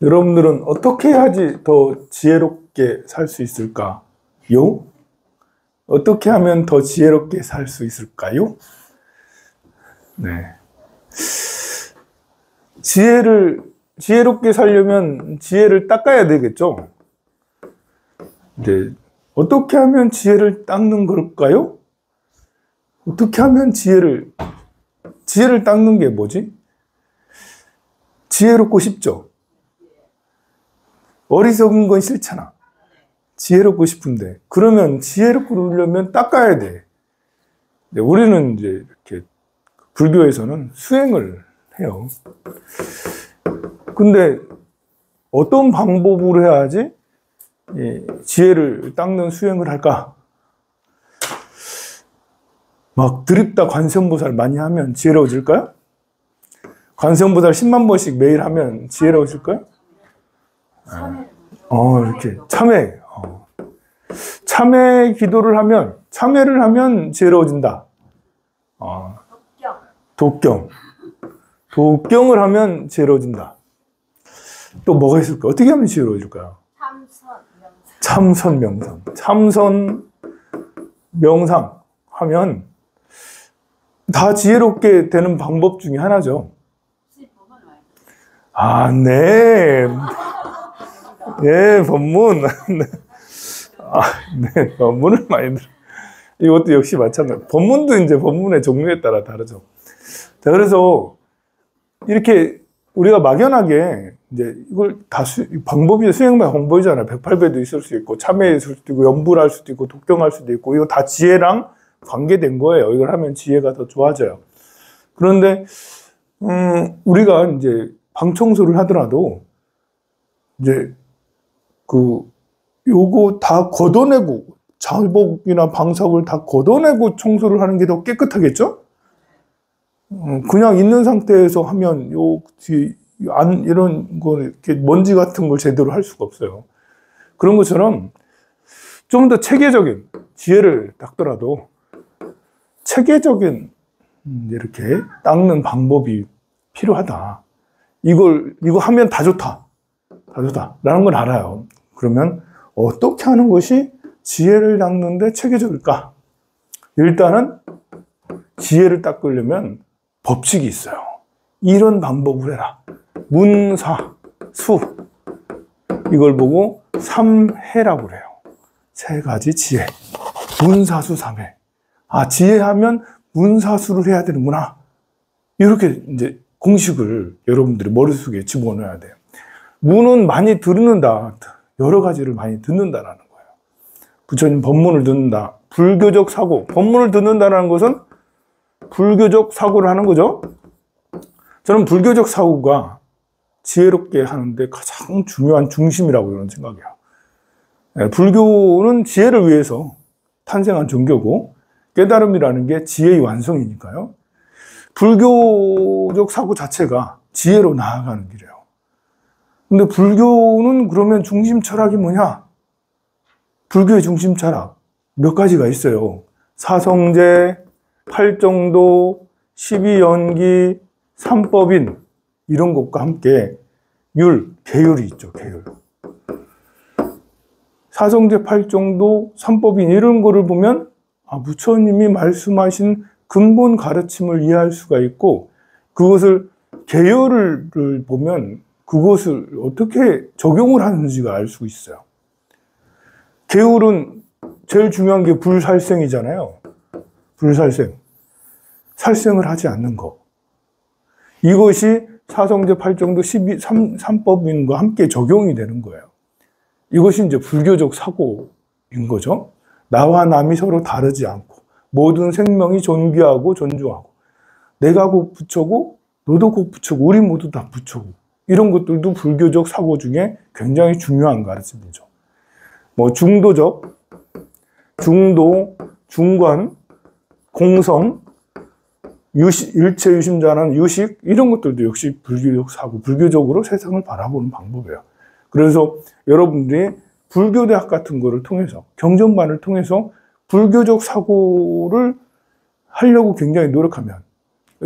여러분들은 어떻게 해야지 더 지혜롭게 살 수 있을까요? 어떻게 하면 더 지혜롭게 살 수 있을까요? 네. 지혜롭게 살려면 지혜를 닦아야 되겠죠? 네. 어떻게 하면 지혜를 닦는 걸까요? 어떻게 하면 지혜를 닦는 게 뭐지? 지혜롭고 싶죠? 어리석은 건 싫잖아. 지혜롭고 싶은데. 그러면 지혜롭려면 닦아야 돼. 네, 우리는 이제 이렇게 불교에서는 수행을 해요. 근데 어떤 방법으로 해야지 지혜를 닦는 수행을 할까? 막 드립다 관세음보살 많이 하면 지혜로워질까요? 관세음보살 10만 번씩 매일 하면 지혜로워질까요? 이렇게 참회. 참회 기도를 하면, 참회를 하면 지혜로워진다. 독경을 하면 지혜로워진다. 또 뭐가 있을까? 어떻게 하면 지혜로워질까요? 참선 명상. 참선 명상 하면 다 지혜롭게 되는 방법 중에 하나죠. 네. 네, 법문. 네, 법문을 많이 들어. 이것도 역시 마찬가지. 법문도 이제 법문의 종류에 따라 다르죠. 자, 그래서 이렇게 우리가 막연하게 이제 이걸 다 방법이 수행만 방법이잖아요. 108배도 있을 수 있고, 참회일 수도 있고, 염불할 수도 있고, 독경할 수도 있고, 이거 다 지혜랑 관계된 거예요. 이걸 하면 지혜가 더 좋아져요. 그런데, 우리가 이제 방 청소를 하더라도, 이제, 요거 다 걷어내고, 자복이나 방석을 다 걷어내고 청소를 하는 게 더 깨끗하겠죠? 그냥 있는 상태에서 하면 이런 거 이렇게 먼지 같은 걸 제대로 할 수가 없어요. 그런 것처럼 좀 더 체계적인 지혜를 닦더라도 체계적인 이렇게 닦는 방법이 필요하다. 이거 하면 다 좋다. 라는 걸 알아요. 그러면 어떻게 하는 것이 지혜를 닦는데 체계적일까? 일단은 지혜를 닦으려면 법칙이 있어요. 이런 방법을 해라. 문사, 수. 이걸 보고 삼해라고 그래요. 세 가지 지혜. 문사수 삼해. 지혜하면 문사수를 해야 되는구나. 이렇게 이제 공식을 여러분들이 머릿속에 집어넣어야 돼요. 문은 많이 듣는다. 여러 가지를 많이 듣는다라는 거예요. 부처님 법문을 듣는다. 불교적 사고. 법문을 듣는다는 것은 불교적 사고를 하는 거죠. 저는 불교적 사고가 지혜롭게 하는데 가장 중요한 중심이라고 저는 생각해요. 불교는 지혜를 위해서 탄생한 종교고 깨달음이라는 게 지혜의 완성이니까요. 불교적 사고 자체가 지혜로 나아가는 길이에요. 근데 불교는 그러면 중심 철학이 뭐냐? 불교의 중심 철학 몇 가지가 있어요. 사성제, 팔정도, 12연기, 삼법인 이런 것과 함께 계율이 있죠. 계율. 사성제, 팔정도, 삼법인 이런 거를 보면 부처님이 말씀하신 근본 가르침을 이해할 수가 있고 그것을 계율을 보면 그것을 어떻게 적용을 하는지가 알 수 있어요. 계율은 제일 중요한 게 불살생이잖아요. 불살생. 살생을 하지 않는 것. 이것이 사성제, 팔정도, 13법인과 함께 적용이 되는 거예요. 이것이 이제 불교적 사고인 거죠. 나와 남이 서로 다르지 않고 모든 생명이 존귀하고 존중하고 내가 곧 부처고 너도 곧 부처고 우리 모두 다 부처고 이런 것들도 불교적 사고 중에 굉장히 중요한 가르침이죠. 중도, 중관, 공성, 일체 유심자는 유식 이런 것들도 역시 불교적 사고, 불교적으로 세상을 바라보는 방법이에요. 그래서 여러분들이 불교대학 같은 거를 통해서 경전반을 통해서 불교적 사고를 하려고 굉장히 노력하면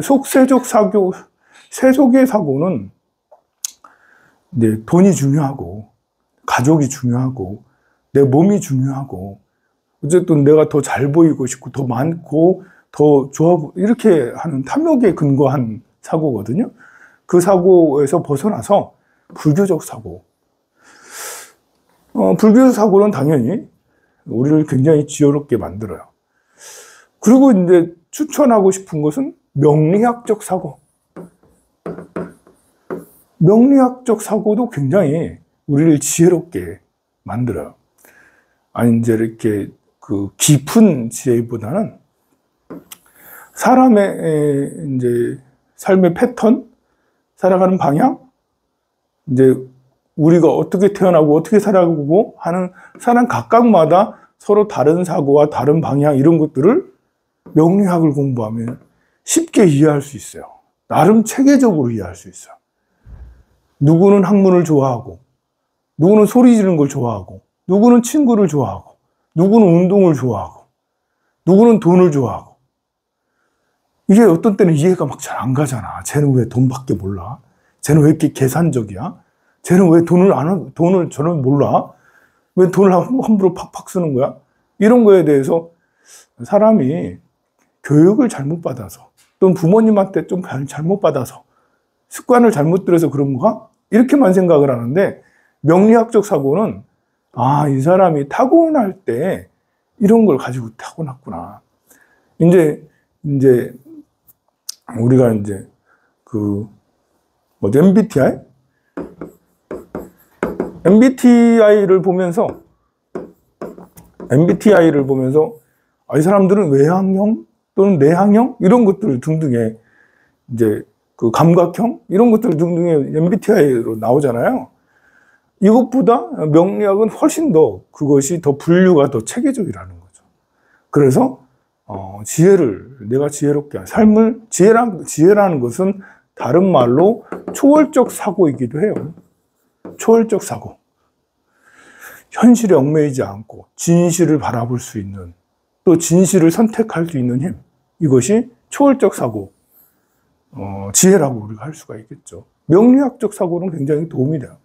속세적 사고, 세속의 사고는 이제 돈이 중요하고, 가족이 중요하고, 내 몸이 중요하고, 어쨌든 내가 더 잘 보이고 싶고, 더 많고, 더 좋아, 이렇게 하는 탐욕에 근거한 사고거든요. 그 사고에서 벗어나서 불교적 사고. 불교적 사고는 당연히 우리를 굉장히 지혜롭게 만들어요. 그리고 이제 추천하고 싶은 것은 명리학적 사고. 명리학적 사고도 굉장히 우리를 지혜롭게 만들어요. 아니, 이제 이렇게 그 깊은 지혜보다는 사람의 이제 삶의 패턴, 살아가는 방향, 이제 우리가 어떻게 태어나고 어떻게 살아가고 하는 사람 각각마다 서로 다른 사고와 다른 방향 이런 것들을 명리학을 공부하면 쉽게 이해할 수 있어요. 나름 체계적으로 이해할 수 있어요. 누구는 학문을 좋아하고, 누구는 소리 지르는 걸 좋아하고, 누구는 친구를 좋아하고, 누구는 운동을 좋아하고, 누구는 돈을 좋아하고. 이게 어떤 때는 이해가 막 잘 안 가잖아. 쟤는 왜 돈밖에 몰라? 쟤는 왜 이렇게 계산적이야? 쟤는 왜 돈을 저는 몰라? 왜 돈을 함부로 팍팍 쓰는 거야? 이런 거에 대해서 사람이 교육을 잘못 받아서, 또는 부모님한테 좀 잘못 받아서, 습관을 잘못 들여서 그런가? 이렇게만 생각을 하는데, 명리학적 사고는, 아, 이 사람이 타고날 때 이런 걸 가지고 타고났구나. 이제, 우리가 이제, MBTI? MBTI를 보면서, 이 사람들은 외향형 또는 내향형? 이런 것들 등등의, 이제, 그 감각형? 이런 것들 등등의 MBTI로 나오잖아요. 이것보다 명리학은 훨씬 더 그것이 더 분류가 더 체계적이라는 거죠. 그래서 내가 지혜롭게 한 삶을 지혜라는 것은 다른 말로 초월적 사고이기도 해요. 초월적 사고. 현실에 얽매이지 않고 진실을 바라볼 수 있는, 또 진실을 선택할 수 있는 힘. 이것이 초월적 사고, 지혜라고 우리가 할 수가 있겠죠. 명리학적 사고는 굉장히 도움이 돼요.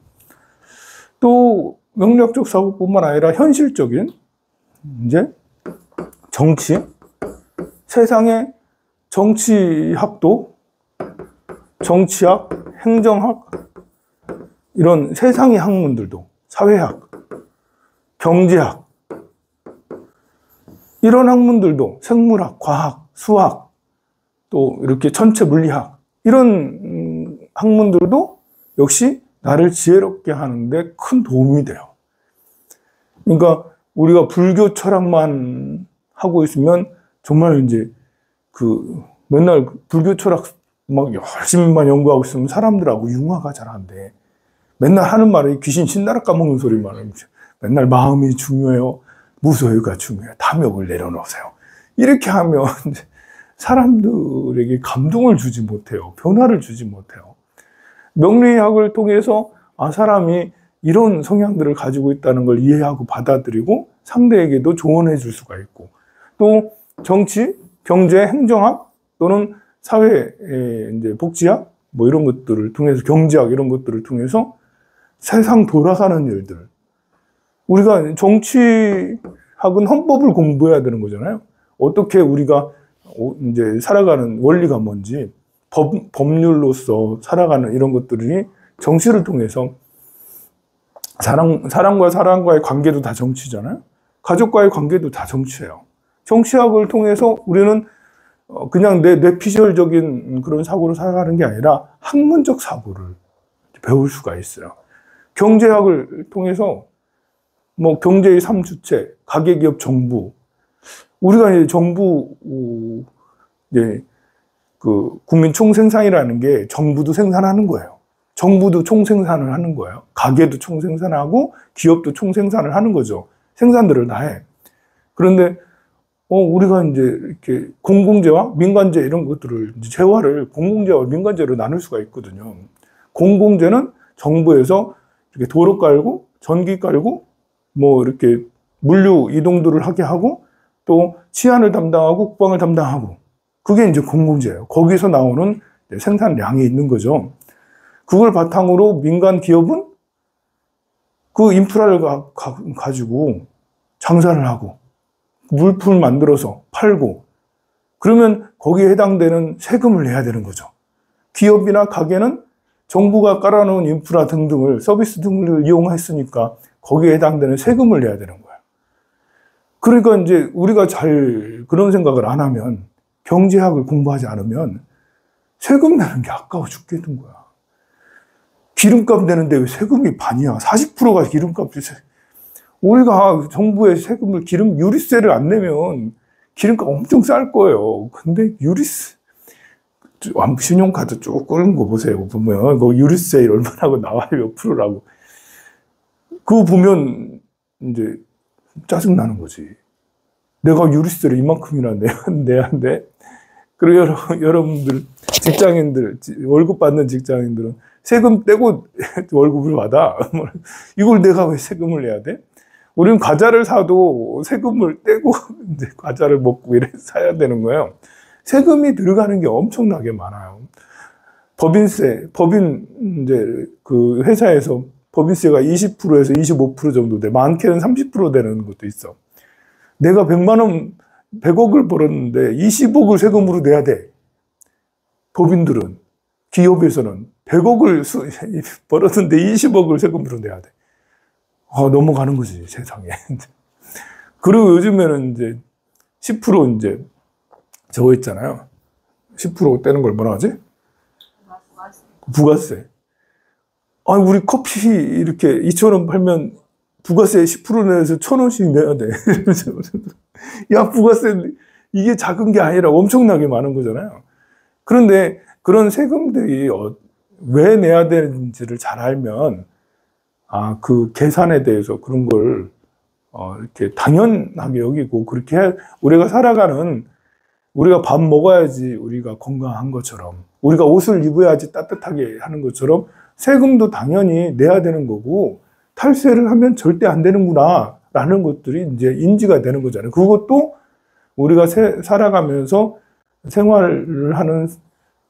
또 명리학적 사고뿐만 아니라 현실적인 이제 정치, 세상의 정치학도, 정치학, 행정학, 이런 세상의 학문들도, 사회학, 경제학, 이런 학문들도, 생물학, 과학, 수학, 또 이렇게 전체 물리학, 이런 학문들도 역시 나를 지혜롭게 하는데 큰 도움이 돼요. 그러니까 우리가 불교 철학만 하고 있으면 정말 이제 맨날 불교 철학 막 열심히만 연구하고 있으면 사람들하고 융화가 잘 안 돼. 맨날 하는 말이 귀신 신나라 까먹는 소리만 하면 맨날 마음이 중요해요. 무소유가 중요해요. 탐욕을 내려놓으세요. 이렇게 하면 사람들에게 감동을 주지 못해요. 변화를 주지 못해요. 명리학을 통해서 사람이 이런 성향들을 가지고 있다는 걸 이해하고 받아들이고 상대에게도 조언해 줄 수가 있고, 또 정치, 경제, 행정학 또는 사회 이제 복지학 뭐 이런 것들을 통해서, 경제학 이런 것들을 통해서 세상 돌아가는 일들, 우리가 정치학은 헌법을 공부해야 되는 거잖아요. 어떻게 우리가 이제 살아가는 원리가 뭔지, 법률로서 살아가는 이런 것들이 정치를 통해서, 사람과 사람과의 관계도 다 정치잖아요. 가족과의 관계도 다 정치예요. 정치학을 통해서 우리는 그냥 내 뇌피셜적인 그런 사고로 살아가는 게 아니라 학문적 사고를 배울 수가 있어요. 경제학을 통해서 뭐 경제의 3주체, 가계기업, 정부, 우리가 이제 정부, 이제 국민 총생산이라는 게 정부도 생산하는 거예요. 정부도 총생산을 하는 거예요. 가게도 총생산하고 기업도 총생산을 하는 거죠. 생산들을 다 해. 그런데 우리가 이제 이렇게 공공재와 민간재 이런 것들을, 이제 재화를 공공재와 민간재로 나눌 수가 있거든요. 공공재는 정부에서 이렇게 도로 깔고 전기 깔고 뭐 이렇게 물류 이동들을 하게 하고, 또 치안을 담당하고 국방을 담당하고, 그게 이제 공공재예요. 거기서 나오는 생산량이 있는 거죠. 그걸 바탕으로 민간 기업은 그 인프라를 가지고 장사를 하고 물품을 만들어서 팔고 그러면 거기에 해당되는 세금을 내야 되는 거죠. 기업이나 가게는 정부가 깔아놓은 인프라 등등을 서비스 등을 이용했으니까 거기에 해당되는 세금을 내야 되는 거예요. 그러니까 이제 우리가 잘 그런 생각을 안 하면 경제학을 공부하지 않으면 세금 내는 게 아까워 죽겠는 거야. 기름값 내는데 왜 세금이 반이야? 40%가 기름값이. 우리가 정부의 세금을 유류세를 안 내면 기름값 엄청 쌀 거예요. 근데 유류세, 신용카드 쭉 끄는 거 보세요. 보면 그 유류세 얼마라고 나와요? 몇 프로라고. 그거 보면 이제 짜증나는 거지. 내가 유류세를 이만큼이나 내야 돼? 그리고 여러분들, 직장인들, 월급 받는 직장인들은 세금 떼고 월급을 받아. 이걸 내가 왜 세금을 내야 돼? 우리는 과자를 사도 세금을 떼고 이제 과자를 먹고 이래 사야 되는 거예요. 세금이 들어가는 게 엄청나게 많아요. 이제 그 회사에서 법인세가 20%에서 25% 정도 돼. 많게는 30% 되는 것도 있어. 내가 100억을 벌었는데 20억을 세금으로 내야 돼. 법인들은, 기업에서는 100억을 벌었는데 20억을 세금으로 내야 돼. 넘어가는 거지, 세상에. 그리고 요즘에는 이제 10% 이제 저거 있잖아요. 10% 떼는 걸 뭐라 하지? 부가세. 아니, 우리 커피 이렇게 2,000원 팔면 부가세 10% 내서 1,000원씩 내야 돼. 야, 부가세, 이게 작은 게 아니라 엄청나게 많은 거잖아요. 그런데 그런 세금들이 왜 내야 되는지를 잘 알면, 그 계산에 대해서 그런 걸, 이렇게 당연하게 여기고, 그렇게 우리가 살아가는, 우리가 밥 먹어야지 우리가 건강한 것처럼, 우리가 옷을 입어야지 따뜻하게 하는 것처럼, 세금도 당연히 내야 되는 거고, 탈세를 하면 절대 안 되는구나, 라는 것들이 이제 인지가 되는 거잖아요. 그것도 우리가 살아가면서 생활을 하는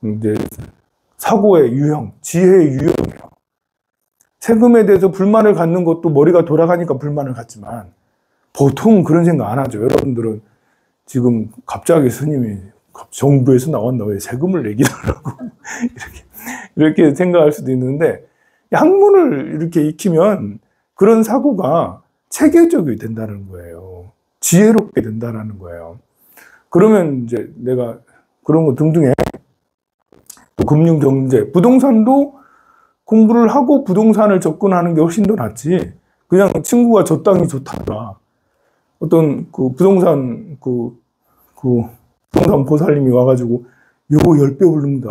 이제 사고의 유형, 지혜의 유형이에요. 세금에 대해서 불만을 갖는 것도 머리가 돌아가니까 불만을 갖지만 보통 그런 생각 안 하죠. 여러분들은 지금 갑자기 스님이 정부에서 나왔나 왜 세금을 내기라고 이렇게 생각할 수도 있는데 학문을 이렇게 익히면 그런 사고가 체계적이 된다는 거예요. 지혜롭게 된다는 거예요. 그러면 이제 내가 그런 거 등등에 또 금융, 경제, 부동산도 공부를 하고 부동산을 접근하는 게 훨씬 더 낫지. 그냥 친구가 저 땅이 좋다더라. 어떤 그 부동산, 부동산 보살님이 와가지고, 요거 10배 오릅니다.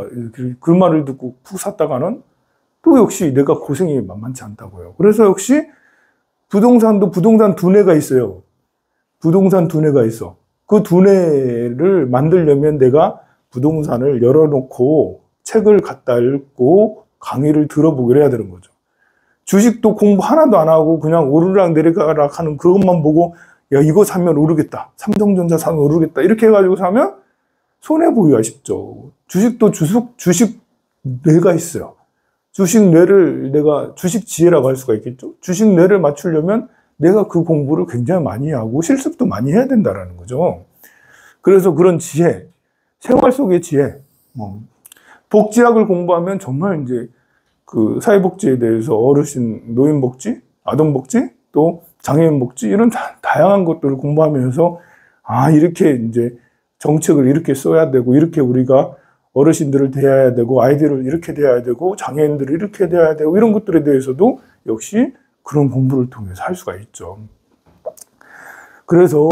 그 말을 듣고 푹 샀다가는 또 역시 내가 고생이 만만치 않다고요. 그래서 역시 부동산도 부동산 두뇌가 있어요. 부동산 두뇌가 있어. 그 두뇌를 만들려면 내가 부동산을 열어놓고 책을 갖다 읽고 강의를 들어보기로 해야 되는 거죠. 주식도 공부 하나도 안 하고 그냥 오르락 내리락 하는 그것만 보고 야 이거 사면 오르겠다. 삼성전자 사면 오르겠다. 이렇게 해가지고 사면 손해보기가 쉽죠. 주식도 주식 뇌가 있어요. 주식 뇌를 내가 주식 지혜라고 할 수가 있겠죠. 주식 뇌를 맞추려면 내가 그 공부를 굉장히 많이 하고 실습도 많이 해야 된다는 거죠. 그래서 그런 지혜, 생활 속의 지혜, 복지학을 공부하면 정말 이제 그 사회복지에 대해서 어르신, 노인복지, 아동복지, 또 장애인복지 이런 다양한 것들을 공부하면서 이렇게 이제 정책을 이렇게 써야 되고 이렇게 우리가 어르신들을 대해야 되고 아이들을 이렇게 대해야 되고 장애인들을 이렇게 대해야 되고 이런 것들에 대해서도 역시 그런 공부를 통해서 할 수가 있죠. 그래서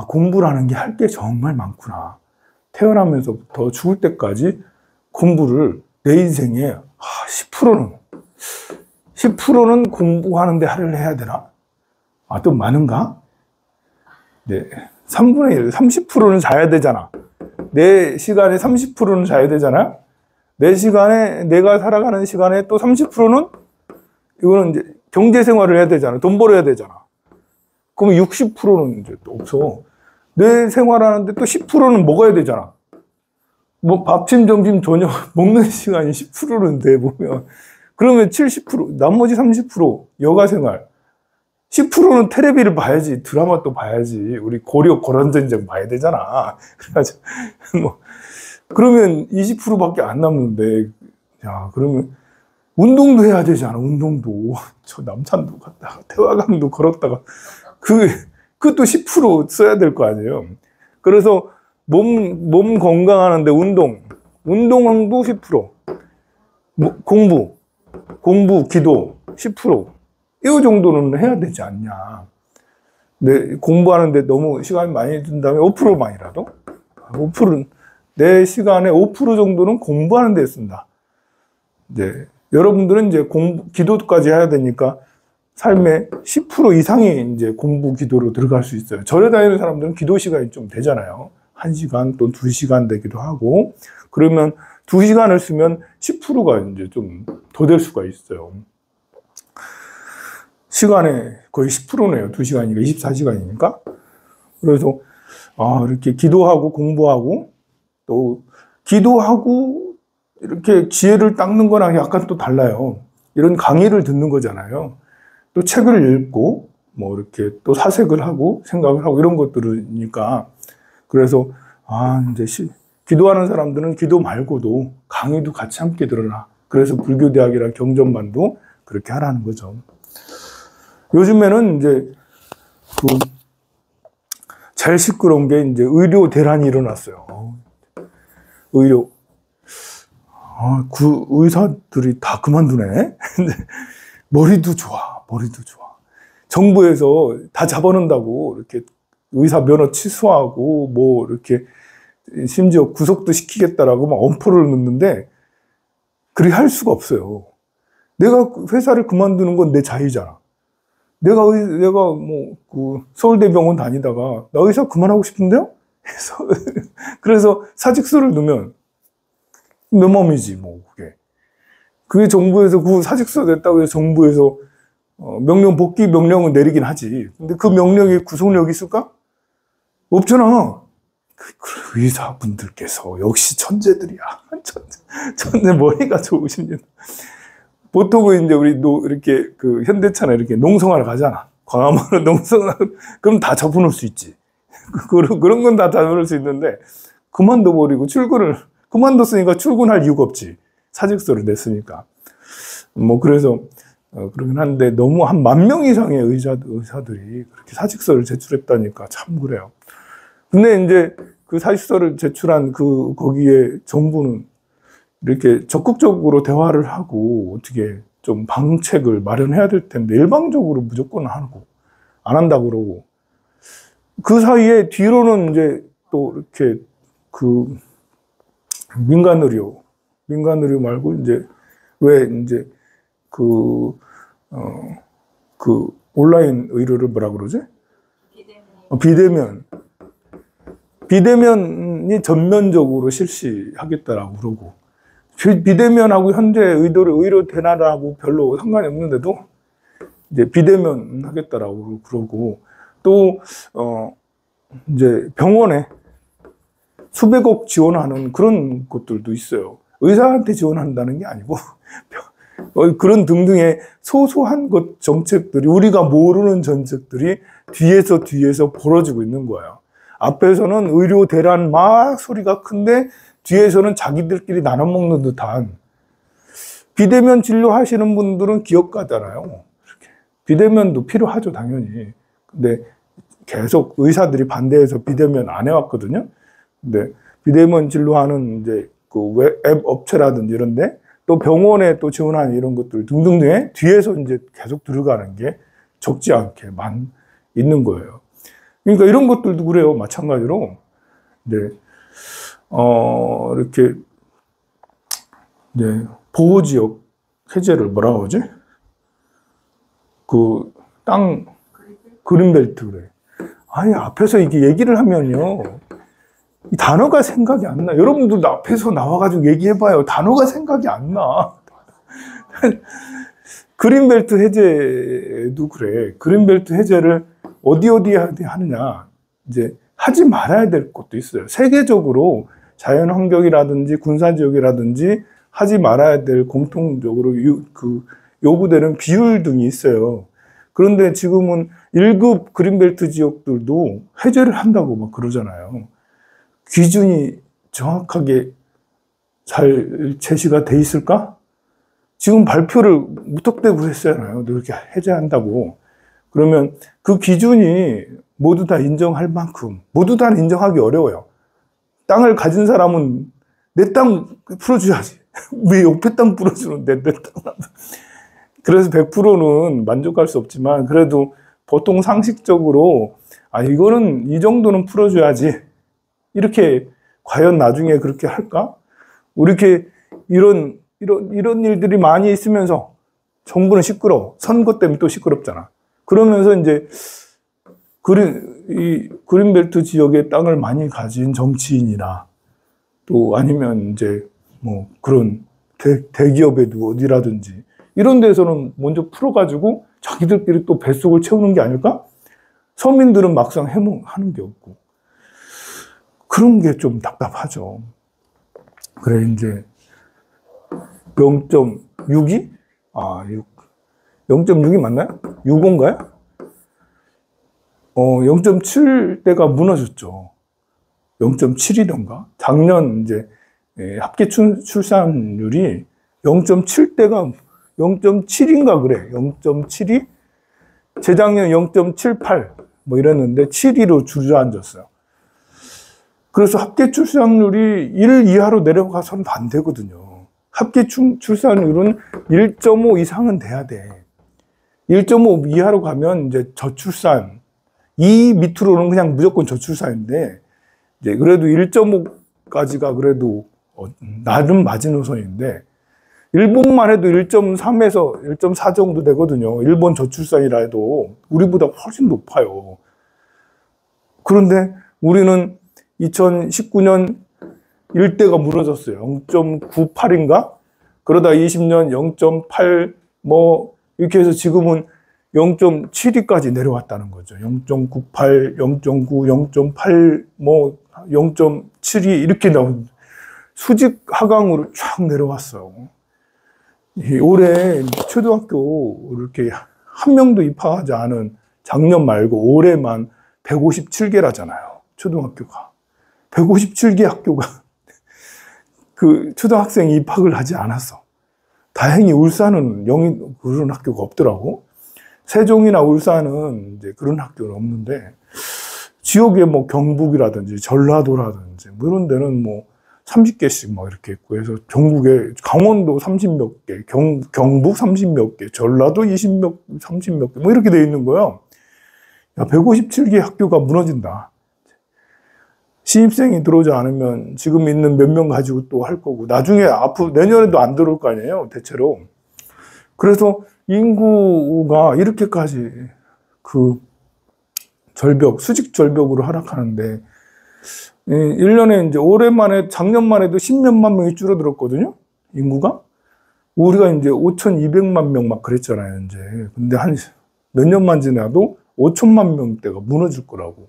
공부라는 게 할 게 정말 많구나. 태어나면서부터 죽을 때까지 공부를 내 인생에 10%는 공부하는데 할애를 해야 되나? 또 많은가? 네. 3분의 1, 30%는 자야 되잖아. 내 시간에 30%는 자야 되잖아. 내 시간에, 내가 살아가는 시간에 또 30%는 이거는 이제 경제 생활을 해야 되잖아. 돈 벌어야 되잖아. 그럼 60%는 이제 또 없어. 내 생활하는데 또 10%는 먹어야 되잖아. 뭐 아침, 점심, 저녁 먹는 시간이 10%는 돼 보면 그러면 70% 나머지 30% 여가 생활 10%는 텔레비를 봐야지 드라마 또 봐야지 우리 고려 고란전쟁 봐야 되잖아. 그래가지고 뭐 그러면 20%밖에 안 남는데 야 그러면 운동도 해야 되잖아. 운동도 저 남산도 갔다가 태화강도 걸었다가 그것도 10% 써야 될 거 아니에요. 그래서 몸 건강하는데 운동도 10%, 뭐 공부, 기도 10%, 이 정도는 해야 되지 않냐. 근데 공부하는데 너무 시간이 많이 든다면 5%만이라도 5%는 내 시간의 5% 정도는 공부하는 데 쓴다. 이제 여러분들은 이제 기도까지 해야 되니까 삶의 10% 이상이 이제 공부 기도로 들어갈 수 있어요. 절에 다니는 사람들은 기도 시간이 좀 되잖아요. 1시간 또 2시간 되기도 하고, 그러면 2시간을 쓰면 10%가 이제 좀 더 될 수가 있어요. 시간의 거의 10%네요. 2시간이니까 24시간이니까. 그래서, 이렇게 기도하고 공부하고, 또, 기도하고, 이렇게 지혜를 닦는 거랑 약간 또 달라요. 이런 강의를 듣는 거잖아요. 또 책을 읽고, 뭐, 이렇게 또 사색을 하고, 생각을 하고, 이런 것들이니까. 그래서, 이제 기도하는 사람들은 기도 말고도 강의도 같이 함께 들어라. 그래서 불교대학이랑 경전반도 그렇게 하라는 거죠. 요즘에는 이제, 제일 시끄러운 게 이제 의료 대란이 일어났어요. 의사들이 다 그만두네? 머리도 좋아. 정부에서 다 잡아놓는다고, 이렇게 의사 면허 취소하고, 뭐, 이렇게, 심지어 구속도 시키겠다라고 막 엄포를 넣는데, 그리 할 수가 없어요. 내가 회사를 그만두는 건 내 자유잖아. 내가 서울대병원 다니다가, 나 의사 그만하고 싶은데요? 그래서 사직서를 넣으면, 내 맘이지, 뭐, 그게. 그게 정부에서 사직서 냈다고 해서 정부에서 명령 복귀 명령은 내리긴 하지. 근데 그 명령에 구속력이 있을까? 없잖아. 의사분들께서 역시 천재들이야. 천재 머리가 좋으십니다. 보통은 이제 우리 이렇게 현대차나 이렇게 농성하러 가잖아. 광화문으로 농성하러 그럼 다 접어놓을 수 있지. 그런 건 다 접어놓을 수 있는데 그만둬버리고 그만뒀으니까 출근할 이유가 없지. 사직서를 냈으니까. 뭐 그래서 그러긴 한데 너무 한 10,000명 이상의 의사들이 그렇게 사직서를 제출했다니까 참 그래요. 근데 이제 그 사직서를 제출한 거기에 정부는 이렇게 적극적으로 대화를 하고 어떻게 좀 방책을 마련해야 될 텐데 일방적으로 무조건 하고 안 한다고 그러고 그 사이에 뒤로는 이제 또 이렇게 민간의료 말고 이제 왜 이제 온라인 의료를 뭐라 그러지? 비대면이 전면적으로 실시하겠다라고 그러고 비대면하고 현재 의료 대란하고 별로 상관이 없는데도 이제 비대면 하겠다라고 그러고 또 이제 병원에 수백억 지원하는 그런 것들도 있어요. 의사한테 지원한다는 게 아니고 그런 등등의 소소한 정책들이 우리가 모르는 정책들이 뒤에서 벌어지고 있는 거예요. 앞에서는 의료 대란 막 소리가 큰데 뒤에서는 자기들끼리 나눠 먹는 듯한 비대면 진료하시는 분들은 기업가잖아요. 이렇게. 비대면도 필요하죠, 당연히. 근데 계속 의사들이 반대해서 비대면 안 해왔거든요. 근데 비대면 진료하는 이제 웹 업체라든지 이런데 또 병원에 또 지원하는 이런 것들 등등등에 뒤에서 이제 계속 들어가는 게 적지 않게 있는 거예요. 그러니까 이런 것들도 그래요. 마찬가지로. 네. 이렇게, 네. 보호지역 해제를 뭐라고 하지? 그린벨트, 그래. 아니, 앞에서 이게 얘기를 하면요. 이 단어가 생각이 안 나. 여러분들도 앞에서 나와가지고 얘기해봐요. 단어가 생각이 안 나. 그린벨트 해제도 그래. 그린벨트 해제를 어디 하느냐. 이제 하지 말아야 될 것도 있어요. 세계적으로 자연환경이라든지 군사지역이라든지 하지 말아야 될 공통적으로 요구되는 비율 등이 있어요. 그런데 지금은 1급 그린벨트 지역들도 해제를 한다고 막 그러잖아요. 기준이 정확하게 잘 제시가 돼 있을까? 지금 발표를 무턱대고 했잖아요. 이렇게 해제한다고. 그러면 그 기준이 모두 다 인정할 만큼, 모두 다 인정하기 어려워요. 땅을 가진 사람은 내 땅 풀어줘야지. 왜 옆에 땅 풀어주는데 내 땅. 그래서 100%는 만족할 수 없지만 그래도 보통 상식적으로 이거는 이 정도는 풀어줘야지. 이렇게 과연 나중에 그렇게 할까? 이렇게 이런 일들이 많이 있으면서 정부는 시끄러워. 선거 때문에 또 시끄럽잖아. 그러면서 이제 그린벨트 지역의 땅을 많이 가진 정치인이나 또 아니면 이제 뭐 그런 대기업에도 어디라든지 이런 데서는 먼저 풀어가지고 자기들끼리 또 뱃속을 채우는 게 아닐까? 서민들은 막상 하는 게 없고. 그런 게 좀 답답하죠. 그래, 이제 0.62? 0.6이 맞나요? 65인가요? 0.7대가 무너졌죠. 0.7이던가? 작년 이제 합계 출산율이 0.7대가 0.7인가 그래. 0.7이 재작년 0.78 뭐 이랬는데 7위로 주저앉았어요. 그래서 합계 출산율이 1 이하로 내려가서는 안 되거든요. 합계 출산율은 1.5 이상은 돼야 돼. 1.5 이하로 가면 이제 저출산, 2 밑으로는 그냥 무조건 저출산인데, 이제 그래도 1.5까지가 그래도 나름 마지노선인데, 일본만 해도 1.3에서 1.4 정도 되거든요. 일본 저출산이라 해도 우리보다 훨씬 높아요. 그런데 우리는 2019년 1대가 무너졌어요. 0.98인가? 그러다 20년 0.8 뭐 이렇게 해서 지금은 0.72까지 내려왔다는 거죠. 0.98, 0.9, 0.8, 뭐 0.72 이렇게 나온 수직 하강으로 쫙 내려왔어요. 올해 초등학교 이렇게 한 명도 입학하지 않은 작년 말고 올해만 157개라잖아요. 초등학교가. 157개 학교가 그 초등학생이 입학을 하지 않았어. 다행히 울산은 그런 학교가 없더라고. 세종이나 울산은 이제 그런 학교는 없는데, 지역에 뭐 경북이라든지 전라도라든지 뭐 이런 데는 뭐 30개씩 막 이렇게 있고 해서 전국에 강원도 30몇 개, 경북 30몇 개, 전라도 30몇 개 뭐 이렇게 돼 있는 거예요. 야, 157개 학교가 무너진다. 신입생이 들어오지 않으면 지금 있는 몇 명 가지고 또 할 거고, 나중에 앞으로 내년에도 안 들어올 거 아니에요, 대체로. 그래서 인구가 이렇게까지 그 수직 절벽으로 하락하는데, 1년에 이제 올해만에, 작년만 해도 10몇만 명이 줄어들었거든요, 인구가. 우리가 이제 5,200만 명 막 그랬잖아요, 이제. 근데 한 몇 년만 지나도 5천만 명대가 무너질 거라고.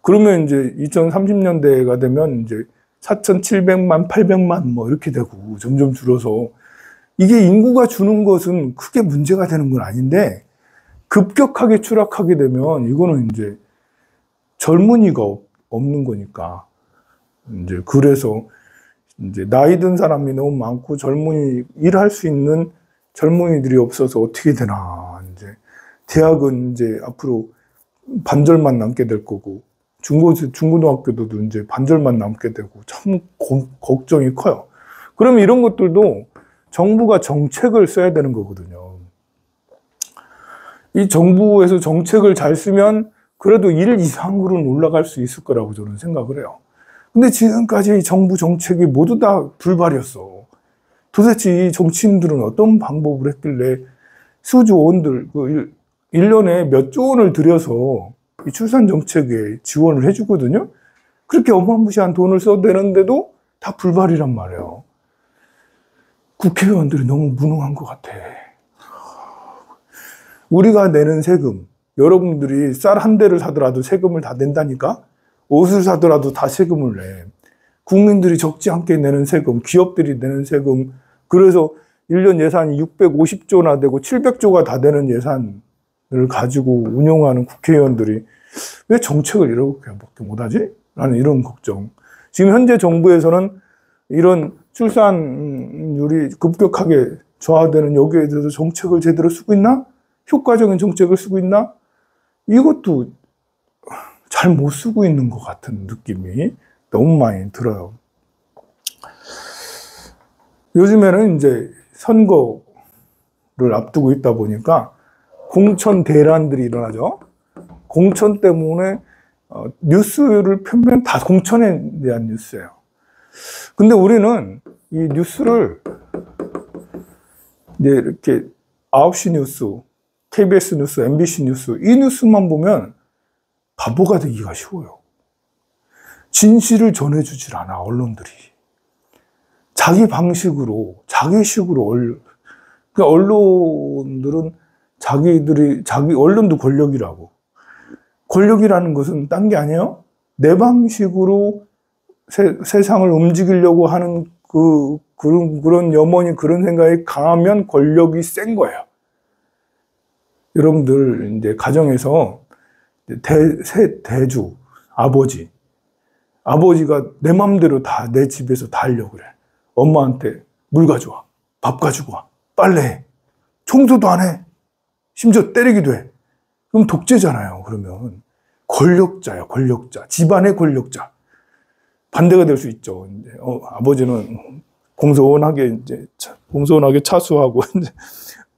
그러면 이제 2030년대가 되면 이제 4,700만, 800만 뭐 이렇게 되고 점점 줄어서, 이게 인구가 주는 것은 크게 문제가 되는 건 아닌데 급격하게 추락하게 되면 이거는 이제 젊은이가 없는 거니까, 이제 그래서 이제 나이 든 사람이 너무 많고 일할 수 있는 젊은이들이 없어서 어떻게 되나. 이제 대학은 이제 앞으로 반절만 남게 될 거고, 중고등학교도 이제 반절만 남게 되고, 참 걱정이 커요. 그러면 이런 것들도 정부가 정책을 써야 되는 거거든요. 이 정부에서 정책을 잘 쓰면 그래도 1 이상으로는 올라갈 수 있을 거라고 저는 생각을 해요. 근데 지금까지 정부 정책이 모두 다 불발이었어. 도대체 이 정치인들은 어떤 방법을 했길래 수조원들, 1년에 몇 조 원을 들여서 이 출산 정책에 지원을 해주거든요. 그렇게 어마무시한 돈을 써대는데도 다 불발이란 말이에요. 국회의원들이 너무 무능한 것 같아. 우리가 내는 세금, 여러분들이 쌀 한 대를 사더라도 세금을 다 낸다니까? 옷을 사더라도 다 세금을 내. 국민들이 적지 않게 내는 세금, 기업들이 내는 세금, 그래서 1년 예산이 650조나 되고 700조가 다 되는 예산을 가지고 운영하는 국회의원들이 왜 정책을 이렇게밖에 못하지? 라는 이런 걱정. 지금 현재 정부에서는 이런 출산율이 급격하게 저하되는 여기에 대해서 정책을 제대로 쓰고 있나? 효과적인 정책을 쓰고 있나? 이것도 잘 못 쓰고 있는 것 같은 느낌이 너무 많이 들어요. 요즘에는 이제 선거를 앞두고 있다 보니까 공천 대란들이 일어나죠. 공천 때문에 뉴스를 펴면 다 공천에 대한 뉴스예요. 근데 우리는 이 뉴스를 이제 이렇게 9시 뉴스, KBS 뉴스, MBC 뉴스, 이 뉴스만 보면 바보가 되기가 쉬워요. 진실을 전해주질 않아, 언론들이. 자기 방식으로, 자기 식으로, 그러니까 언론들은 언론도 권력이라고. 권력이라는 것은 딴 게 아니에요. 내 방식으로 세상을 움직이려고 하는 그런 염원이, 그런 생각이 강하면 권력이 센 거예요. 여러분들, 이제 가정에서 대주, 아버지가 내 맘대로 다 내 집에서 다 하려고 그래. 엄마한테 물 가져와, 밥 가지고 와, 빨래해, 청소도 안 해, 심지어 때리기도 해. 그럼 독재잖아요. 그러면 권력자야, 권력자, 집안의 권력자. 반대가 될 수 있죠. 아버지는 공손하게 차수하고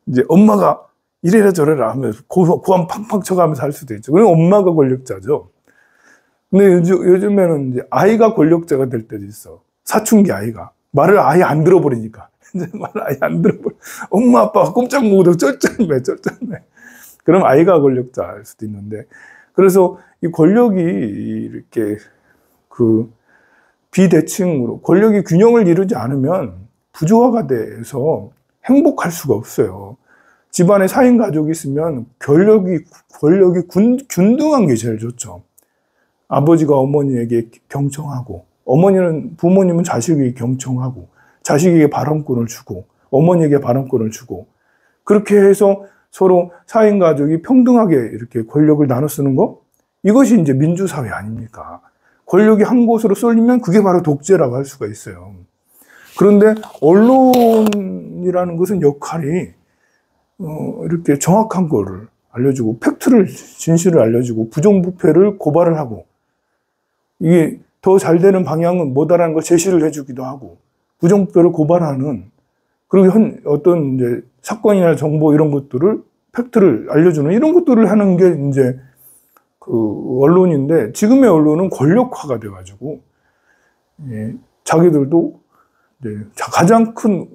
이제 엄마가 이래라 저래라 하면서 고함 팡팡 쳐가면서 할 수도 있죠. 그럼 엄마가 권력자죠. 근데 요즘에는 이제 아이가 권력자가 될 때도 있어. 사춘기 아이가 말을 아예 안 들어버리니까. 이제 말을 아예 안 들어버려. 엄마 아빠가 꼼짝 못하고 쩔쩔매. 그럼 아이가 권력자일 수도 있는데, 그래서 이 권력이 이렇게 비대칭으로 권력이 균형을 이루지 않으면 부조화가 돼서 행복할 수가 없어요. 집안에 4인 가족이 있으면 권력이 균등한 게 제일 좋죠. 아버지가 어머니에게 경청하고, 부모님은 자식에게 경청하고, 자식에게 발언권을 주고, 어머니에게 발언권을 주고, 그렇게 해서 서로 4인 가족이 평등하게 이렇게 권력을 나눠 쓰는 거? 이것이 이제 민주사회 아닙니까? 권력이 한 곳으로 쏠리면 그게 바로 독재라고 할 수가 있어요. 그런데 언론이라는 것은 역할이 이렇게 정확한 거를 알려주고, 진실을 알려주고, 부정부패를 고발을 하고, 이게 더 잘 되는 방향은 뭐다라는 걸 제시를 해주기도 하고, 부정부패를 고발하는, 그리고 어떤 이제 사건이나 정보 이런 것들을, 팩트를 알려주는 이런 것들을 하는 게 이제 언론인데, 지금의 언론은 권력화가 돼가지고, 자기들도 이제 가장 큰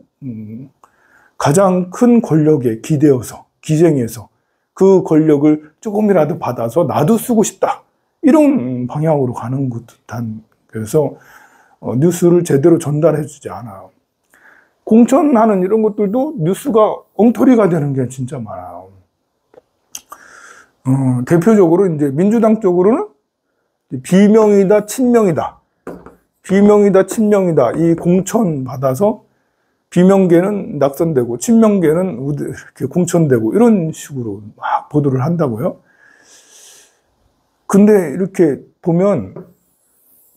권력에 기생해서 그 권력을 조금이라도 받아서 나도 쓰고 싶다. 이런 방향으로 가는 듯한, 그래서 뉴스를 제대로 전달해주지 않아요. 공천하는 이런 것들도 뉴스가 엉터리가 되는 게 진짜 많아요. 대표적으로 이제 민주당 쪽으로는 비명이다, 친명이다. 비명이다, 친명이다. 이 공천 받아서 비명계는 낙선되고 친명계는 이렇게 공천되고 이런 식으로 막 보도를 한다고요. 근데 이렇게 보면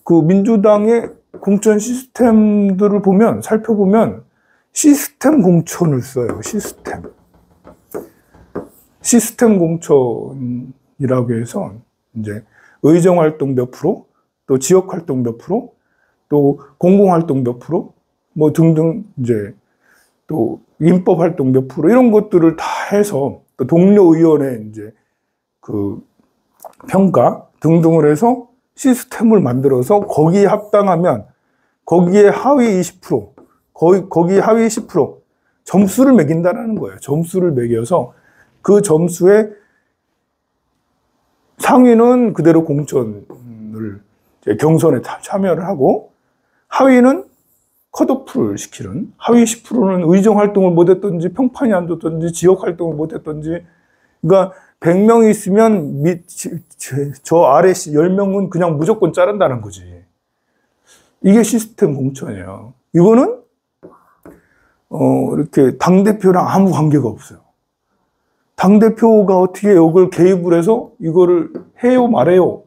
그 민주당의 공천 시스템들을 살펴보면 시스템 공천을 써요. 시스템 공천이라고 해서 이제 의정 활동 몇 프로, 또 지역 활동 몇 프로, 또 공공 활동 몇 프로, 뭐 등등 이제 또 인법 활동 몇 프로 이런 것들을 다 해서 또 동료 의원의 이제 평가 등등을 해서 시스템을 만들어서 거기에 합당하면 거기에 하위 20%, 거기 하위 10% 점수를 매긴다라는 거예요. 점수를 매겨서 그 점수에 상위는 그대로 공천을 경선에 참여를 하고, 하위는 컷오프를 시키는, 하위 10%는 의정 활동을 못했든지 평판이 안 좋든지 지역 활동을 못했든지, 그러니까 100명이 있으면 저 아래 10명은 그냥 무조건 자른다는 거지. 이게 시스템 공천이에요. 이거는 이렇게 당대표랑 아무 관계가 없어요. 당대표가 어떻게 이걸 개입을 해서 이거를 해요 말해요.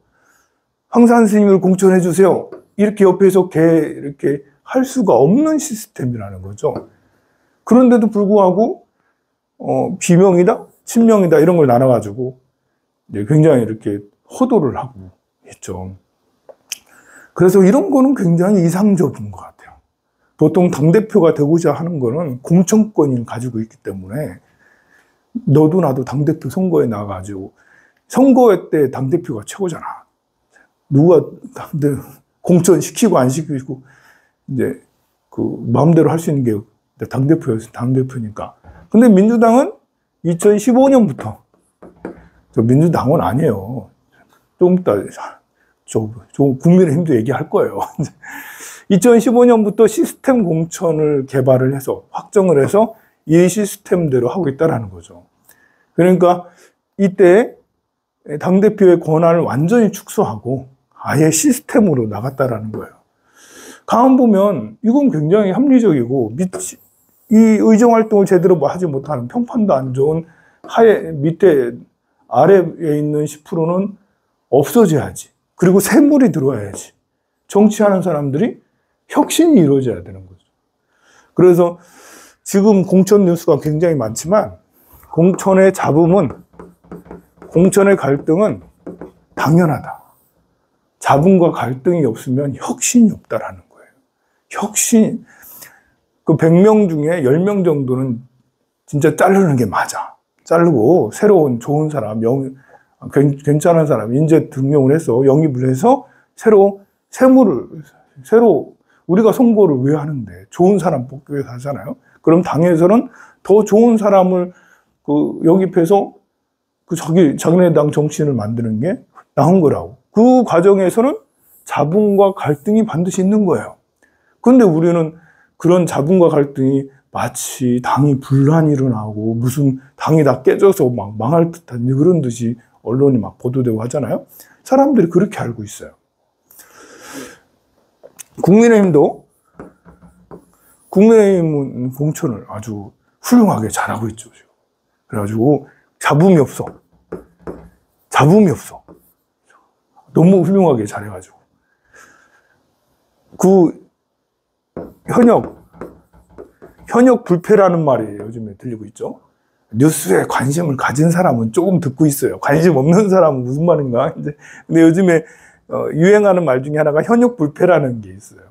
황산 스님을 공천해 주세요. 이렇게 옆에서 이렇게 할 수가 없는 시스템이라는 거죠. 그런데도 불구하고 비명이다, 친명이다 이런 걸 나눠가지고 이제 굉장히 이렇게 호도를 하고 있죠. 그래서 이런 거는 굉장히 이상적인 것 같아요. 보통 당대표가 되고자 하는 거는 공천권을 가지고 있기 때문에 너도 나도 당대표 선거에 나가가지고 선거 때 당대표가 최고잖아. 누가 공천 시키고 안 시키고 이제 그 마음대로 할 수 있는 게 당대표니까. 근데 민주당은 2015년부터 저 민주당은 아니에요. 좀 이따 저 국민의힘도 얘기할 거예요. 2015년부터 시스템 공천을 개발을 해서 확정을 해서 이 시스템대로 하고 있다는 거죠. 그러니까 이때 당대표의 권한을 완전히 축소하고 아예 시스템으로 나갔다라는 거예요. 가만 보면 이건 굉장히 합리적이고 이 의정활동을 제대로 하지 못하는 평판도 안 좋은 밑에 아래에 있는 10%는 없어져야지. 그리고 새물이 들어와야지. 정치하는 사람들이 혁신이 이루어져야 되는 거죠. 그래서 지금 공천 뉴스가 굉장히 많지만 공천의 잡음은, 공천의 갈등은 당연하다. 잡음과 갈등이 없으면 혁신이 없다라는 거예요. 혁신, 그 100명 중에 10명 정도는 진짜 자르는 게 맞아. 자르고 새로운 좋은 사람, 괜찮은 사람 인재 등용을 해서 영입을 해서 새로 우리가 선거를 왜 하는데 좋은 사람 뽑기 위해서 하잖아요. 그럼 당에서는 더 좋은 사람을 영입해서 자기네 당 정치인을 만드는 게 나은 거라고. 그 과정에서는 잡음과 갈등이 반드시 있는 거예요. 그런데 우리는 그런 잡음과 갈등이 마치 당이 분란이 일어나고 무슨 당이 다 깨져서 막 망할 듯한 그런 듯이 언론이 막 보도되고 하잖아요. 사람들이 그렇게 알고 있어요. 국민의힘은 공천을 아주 훌륭하게 잘하고 있죠. 그래가지고 잡음이 없어. 너무 훌륭하게 잘해가지고. 현역 불패라는 말이 요즘에 들리고 있죠. 뉴스에 관심을 가진 사람은 조금 듣고 있어요. 관심 없는 사람은 무슨 말인가. 근데 요즘에 유행하는 말 중에 하나가 현역 불패라는 게 있어요.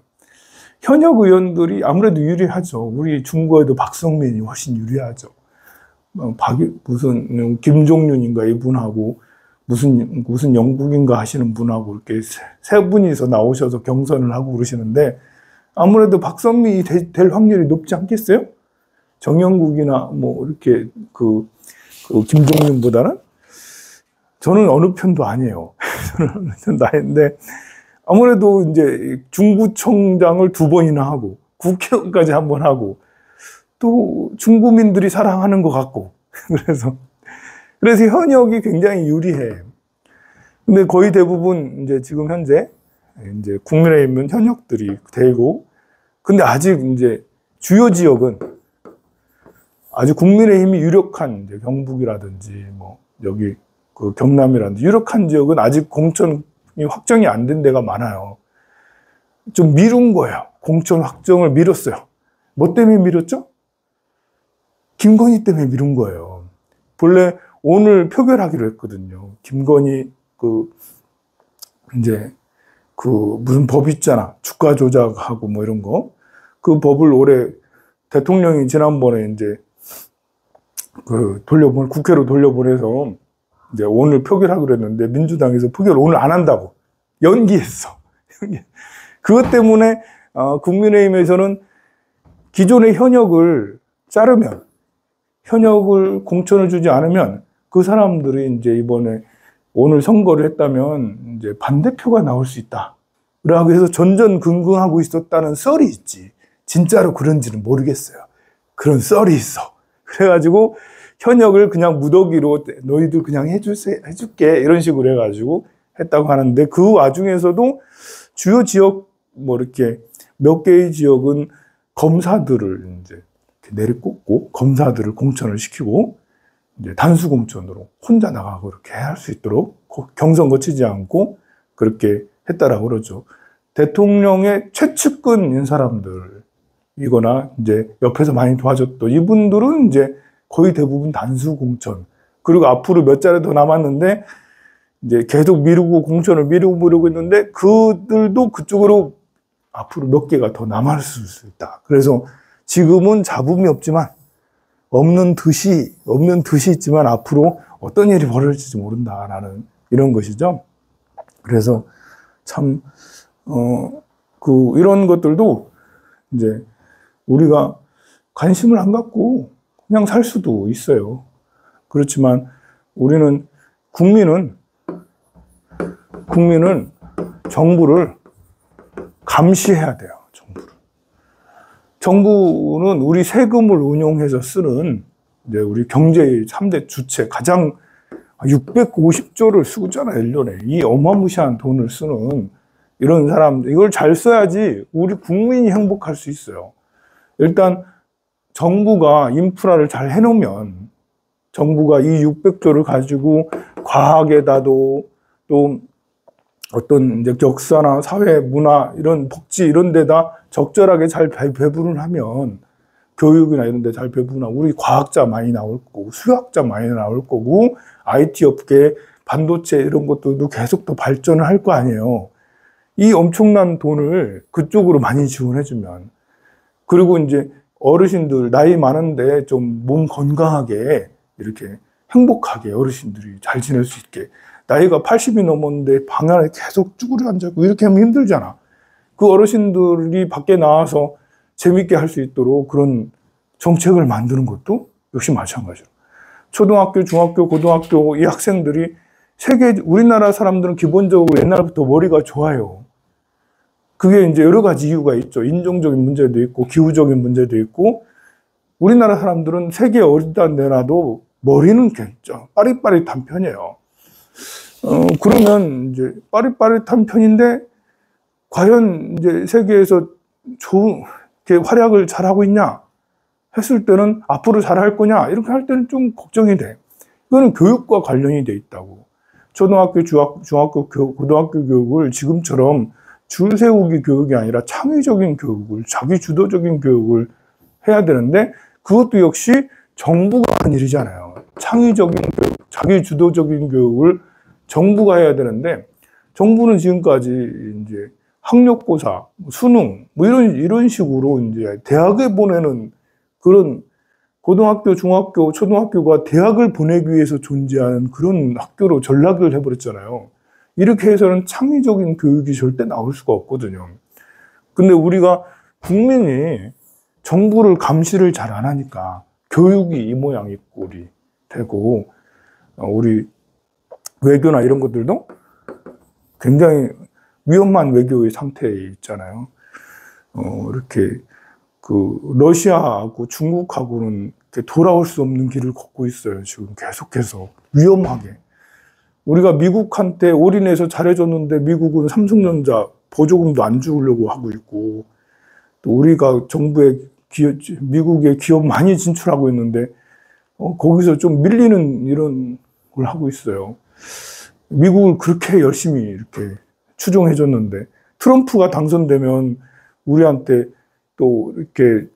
현역 의원들이 아무래도 유리하죠. 우리 중구에도 박성민이 훨씬 유리하죠. 무슨 김종윤인가 이분하고 무슨 영국인가 하시는 분하고 이렇게 세 분이서 나오셔서 경선을 하고 그러시는데 아무래도 박성민이 될 확률이 높지 않겠어요? 정영국이나 뭐 이렇게 김종윤보다는 저는 어느 편도 아니에요. 저는 어느 편도 아닌데 아무래도 이제 중구청장을 2번이나 하고 국회의원까지 1번 하고 또 중구민들이 사랑하는 것 같고 그래서 현역이 굉장히 유리해. 근데 거의 대부분 이제 지금 현재 이제 국민의힘은 현역들이 되고 근데 아직 이제 주요 지역은 아주 국민의힘이 유력한 이제 경북이라든지 뭐 여기 경남이라든지 유력한 지역은 아직 공천이 확정이 안 된 데가 많아요. 좀 미룬 거예요. 공천 확정을 미뤘어요. 뭐 때문에 미뤘죠? 김건희 때문에 미룬 거예요. 본래 오늘 표결하기로 했거든요. 김건희 무슨 법 있잖아. 주가 조작하고 뭐 이런 거. 그 법을 올해 대통령이 지난번에 이제 국회로 돌려보내서 이제 오늘 표결하기로 했는데 민주당에서 표결 오늘 안 한다고 연기했어. 그것 때문에 국민의힘에서는 기존의 현역을 자르면 현역을 공천을 주지 않으면 그 사람들이 이제 이번에 오늘 선거를 했다면 이제 반대표가 나올 수 있다. 라고 해서 전전긍긍하고 있었다는 썰이 있지. 진짜로 그런지는 모르겠어요. 그런 썰이 있어. 그래가지고 현역을 그냥 무더기로 너희들 그냥 해줄게 이런 식으로 해가지고 했다고 하는데 그 와중에서도 주요 지역 뭐 이렇게 몇 개의 지역은 검사들을 이제 내리꽂고 검사들을 공천을 시키고 이제 단수 공천으로 혼자 나가고 이렇게 할 수 있도록 경선 거치지 않고 그렇게 했다라고 그러죠. 대통령의 최측근인 사람들이거나 이제 옆에서 많이 도와줬던 이분들은 이제 거의 대부분 단수 공천. 그리고 앞으로 몇 자리 더 남았는데 이제 계속 미루고 공천을 미루고 있는데 그들도 그쪽으로 앞으로 몇 개가 더 남을 수 있다. 그래서 지금은 잡음이 없지만 없는 듯이 있지만 앞으로 어떤 일이 벌어질지 모른다라는 이런 것이죠. 그래서 참 이런 것들도 이제 우리가 관심을 안 갖고 그냥 살 수도 있어요. 그렇지만 우리는 국민은 정부를 감시해야 돼요. 정부는 우리 세금을 운용해서 쓰는 이제 우리 경제의 3대 주체 가장 650조를 쓰잖아요, 1년에. 이 어마무시한 돈을 쓰는 이런 사람들, 이걸 잘 써야지 우리 국민이 행복할 수 있어요. 일단 정부가 인프라를 잘 해놓으면 정부가 이 600조를 가지고 과학에다도 또 어떤 이제 역사나 사회, 문화, 이런 복지 이런 데다 적절하게 잘 배분을 하면 교육이나 이런 데 잘 배분하고 우리 과학자 많이 나올 거고 수학자 많이 나올 거고 IT 업계, 반도체 이런 것들도 계속 더 발전을 할 거 아니에요. 이 엄청난 돈을 그쪽으로 많이 지원해주면 그리고 이제 어르신들 나이 많은데 좀 몸 건강하게 이렇게 행복하게 어르신들이 잘 지낼 수 있게 나이가 80이 넘었는데 방 안에 계속 쭈그려 앉아있고 이렇게 하면 힘들잖아. 그 어르신들이 밖에 나와서 재밌게 할 수 있도록 그런 정책을 만드는 것도 역시 마찬가지로. 초등학교, 중학교, 고등학교 이 학생들이 우리나라 사람들은 기본적으로 옛날부터 머리가 좋아요. 그게 이제 여러 가지 이유가 있죠. 인종적인 문제도 있고, 기후적인 문제도 있고, 우리나라 사람들은 세계 어디다 내놔도 머리는 괜찮죠. 빠릿빠릿한 편이에요. 그러면 이제 빠릿빠릿한 편인데, 과연 이제 세계에서 활약을 잘하고 있냐? 했을 때는 앞으로 잘할 거냐? 이렇게 할 때는 좀 걱정이 돼. 이거는 교육과 관련이 돼 있다고. 초등학교, 중학교, 고등학교 교육을 지금처럼 줄 세우기 교육이 아니라 창의적인 교육을, 자기 주도적인 교육을 해야 되는데 그것도 역시 정부가 하는 일이잖아요. 창의적인 교육, 자기 주도적인 교육을 정부가 해야 되는데 정부는 지금까지 이제 학력고사, 수능 뭐 이런 식으로 이제 대학에 보내는 그런 고등학교, 중학교, 초등학교가 대학을 보내기 위해서 존재하는 그런 학교로 전락을 해버렸잖아요. 이렇게 해서는 창의적인 교육이 절대 나올 수가 없거든요. 근데 우리가 국민이 정부를 감시를 잘 안 하니까 교육이 이 모양 이 꼴이 되고 우리 외교나 이런 것들도 굉장히 위험한 외교의 상태에 있잖아요. 이렇게 러시아하고 중국하고는 돌아올 수 없는 길을 걷고 있어요. 지금 계속해서 위험하게. 우리가 미국한테 올인해서 잘해줬는데 미국은 삼성전자 보조금도 안 주려고 하고 있고 또 우리가 정부에 미국에 기업 많이 진출하고 있는데 거기서 좀 밀리는 이런 걸 하고 있어요. 미국을 그렇게 열심히 이렇게 추종해줬는데 트럼프가 당선되면 우리한테 또 이렇게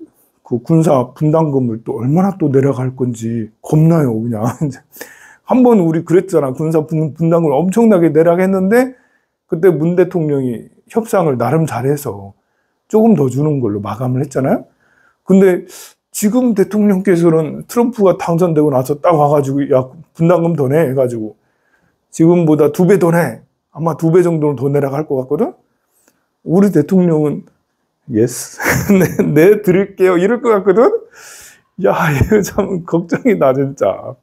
그 군사 분담금을 또 얼마나 또 내려갈 건지 겁나요, 그냥. 한번 우리 그랬잖아. 군사 분담금을 엄청나게 내려갔는데 그때 문 대통령이 협상을 나름 잘해서 조금 더 주는 걸로 마감을 했잖아요. 근데 지금 대통령께서는 트럼프가 당선되고 나서 딱 와가지고 야 분담금 더 내 해가지고 지금보다 2배 더 내. 아마 2배 정도는 더 내려갈 것 같거든. 우리 대통령은 예스 네 드릴게요 이럴 것 같거든. 야 이거 참 걱정이 나 진짜.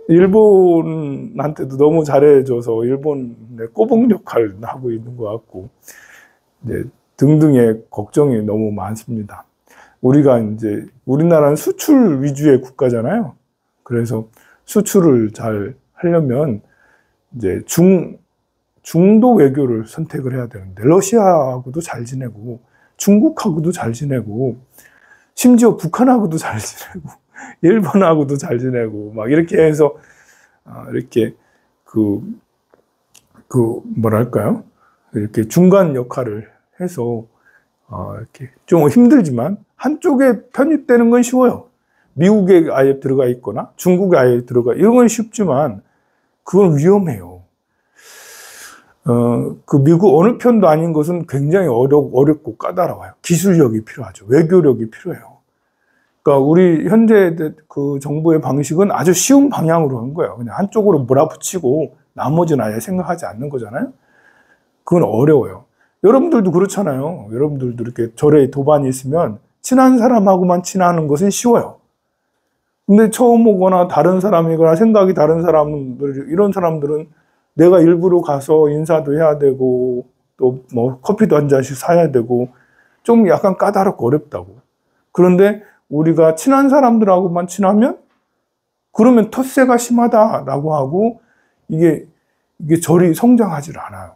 일본한테도 너무 잘해줘서 일본의 꼬북 역할을 하고 있는 것 같고 이제 등등의 걱정이 너무 많습니다. 우리가 이제 우리나라는 수출 위주의 국가잖아요. 그래서 수출을 잘 하려면 이제 중도 외교를 선택을 해야 되는데 러시아하고도 잘 지내고 중국하고도 잘 지내고 심지어 북한하고도 잘 지내고 일본하고도 잘 지내고 막 이렇게 해서 이렇게 뭐랄까요? 이렇게 중간 역할을 해서 이렇게 좀 힘들지만 한쪽에 편입되는 건 쉬워요. 미국에 아예 들어가 있거나 중국에 아예 들어가 이런 건 쉽지만 그건 위험해요. 그 미국 어느 편도 아닌 것은 굉장히 어렵고 까다로워요. 기술력이 필요하죠. 외교력이 필요해요. 그러니까 우리 현재 그 정부의 방식은 아주 쉬운 방향으로 한 거예요. 그냥 한쪽으로 몰아붙이고 나머지는 아예 생각하지 않는 거잖아요. 그건 어려워요. 여러분들도 그렇잖아요. 여러분들도 이렇게 절에 도반이 있으면 친한 사람하고만 친하는 것은 쉬워요. 근데 처음 오거나 다른 사람이거나 생각이 다른 사람들, 이런 사람들은 내가 일부러 가서 인사도 해야 되고 또 뭐 커피도 한 잔씩 사야 되고 좀 약간 까다롭고 어렵다고. 그런데 우리가 친한 사람들하고만 친하면 그러면 텃세가 심하다라고 하고 이게 절이 성장하질 않아요.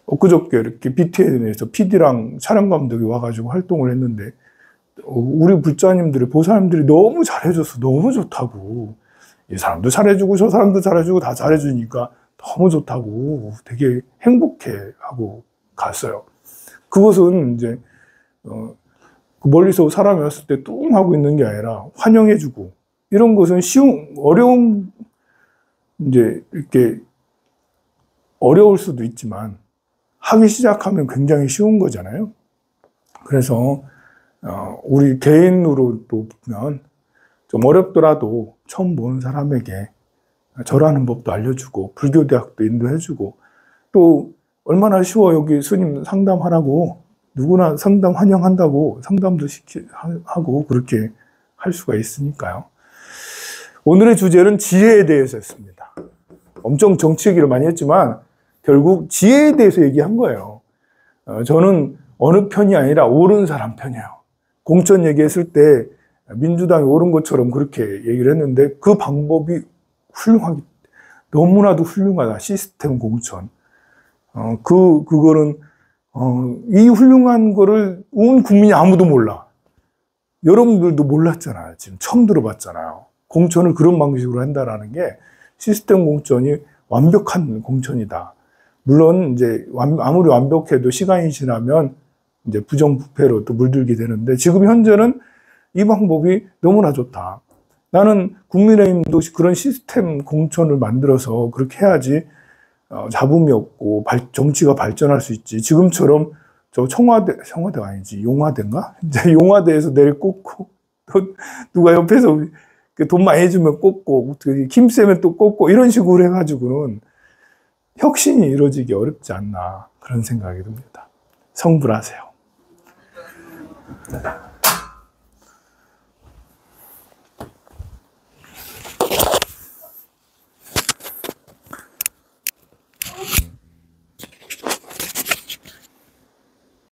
엊그저께 이렇게 BTN에서 PD랑 촬영 감독이 와가지고 활동을 했는데 우리 불자님들이 보사님들이 너무 잘해줘서 너무 좋다고. 이 사람도 잘해주고 저 사람도 잘해주고 다 잘해주니까 너무 좋다고 되게 행복해하고 갔어요. 그것은 이제 멀리서 사람이 왔을 때 뚱 하고 있는 게 아니라 환영해주고 이런 것은 어려운 이제 이렇게 어려울 수도 있지만 하기 시작하면 굉장히 쉬운 거잖아요. 그래서 우리 개인으로 또 보면 좀 어렵더라도 처음 보는 사람에게 절하는 법도 알려주고 불교대학도 인도해주고 또 얼마나 쉬워 여기 스님 상담하라고 누구나 상담 환영한다고 상담도 하고 그렇게 할 수가 있으니까요. 오늘의 주제는 지혜에 대해서 했습니다. 엄청 정치 얘기를 많이 했지만 결국 지혜에 대해서 얘기한 거예요. 저는 어느 편이 아니라 옳은 사람 편이에요. 공천 얘기했을 때 민주당이 옳은 것처럼 그렇게 얘기를 했는데 그 방법이 너무나도 훌륭하다. 시스템 공천. 그거는 이 훌륭한 거를 온 국민이 아무도 몰라. 여러분들도 몰랐잖아요. 지금 처음 들어봤잖아요. 공천을 그런 방식으로 한다라는 게 시스템 공천이 완벽한 공천이다. 물론 이제 아무리 완벽해도 시간이 지나면 이제 부정부패로 또 물들게 되는데 지금 현재는 이 방법이 너무나 좋다. 나는 국민의힘도 그런 시스템 공천을 만들어서 그렇게 해야지 잡음이 없고 정치가 발전할 수 있지. 지금처럼 저 청와대가 아니지 용화대인가? 이제 용화대에서 내리꽂고 또 누가 옆에서 돈 많이 주면 꽂고 김세면 또 꽂고 이런 식으로 해가지고는 혁신이 이루어지기 어렵지 않나 그런 생각이 듭니다. 성불하세요.